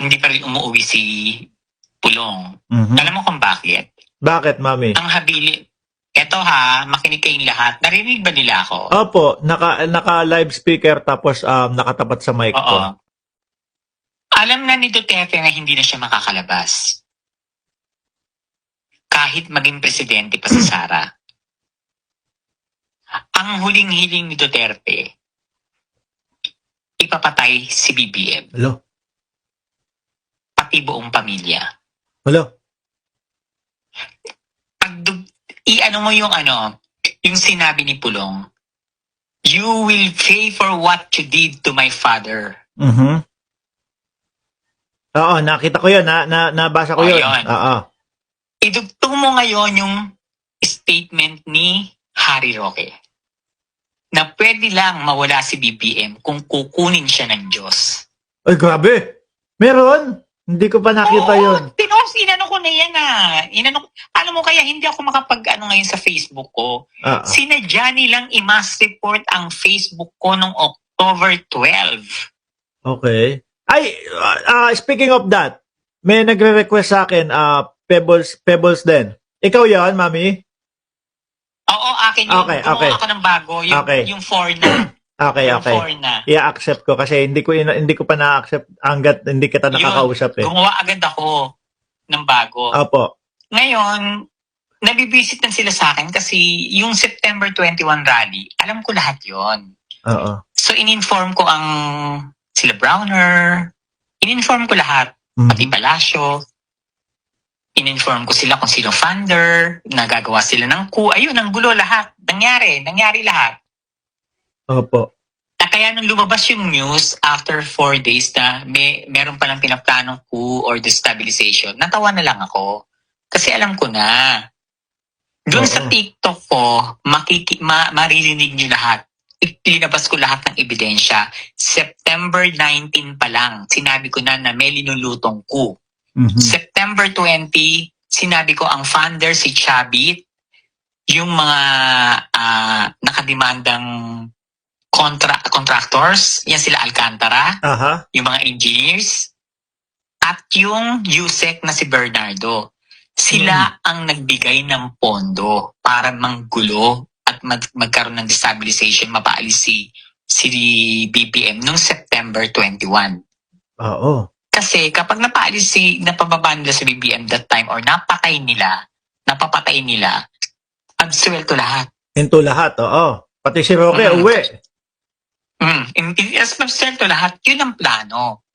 hindi pa rin umuwi si Pulong. Alam mo kung bakit? Bakit, Mami? Ang habili, eto ha, makinig kayong lahat. Narinig ba nila ako? Opo, naka-live speaker tapos nakatapat sa mic Oo. ko. Alam na ni Duterte na hindi na siya makakalabas. Kahit maging presidente pa si Sara. Ang huling hiling ni Duterte, ipapatay si BBM. Hello? Pati buong pamilya. Hello? I-ano mo yung yung sinabi ni Pulong, you will pay for what you did to my father. Oo, nakita ko yun. Nabasa ko yun. Yun. Oo. Idugtong mo ngayon yung statement ni Harry Roque na pwede lang mawala si BBM kung kukunin siya ng Diyos. Ay, grabe. Meron? Hindi ko pa nakita yun. Inano ko na yan alam mo kaya hindi ako ngayon sa Facebook ko. Sinadya nilang i-mass report ang Facebook ko noong October 12. Okay. Ay, speaking of that, may nagre-request sa akin, Pebbles din. Ikaw yan, Mami? Oo, akin yun. Okay. Gumawa ako ng bago, yung 4 na. Okay. I-accept ko kasi hindi ko pa na-accept hanggat hindi kita nakakausap eh. Gumawa agad ako ng bago. Opo. Ngayon, nabibisit na sila sa akin kasi yung September 21 rally, alam ko lahat yon. Oo. So, in-inform ko sila Browner, in-inform ko lahat, pati Palacio, in-inform ko sila kung sino funder, nagagawa sila ng coup, ayun, ang gulo lahat, nangyari lahat. Opo. Kaya nung lumabas yung news after 4 days na meron palang pinaplanong coup or destabilization, natawa na lang ako. Kasi alam ko na. Doon sa TikTok ko, maririnig nyo lahat. Ilinabas ko lahat ng ebidensya. September 19 pa lang, sinabi ko na may linulutong coup. September 20, sinabi ko ang funder si Chabit, yung mga nakademandang contractors, yan sila Alcantara, yung mga engineers, at yung USEC na si Bernardo. Sila ang nagbigay ng pondo para manggulo at magkaroon ng destabilization, mapaalis si BBM noong September 21. Oo. Kasi kapag napababa nila si BBM that time or napapatay nila, absuelto lahat. Into lahat, oo. Pati si Roque, uwi. As absuelto lahat, yun ang plano.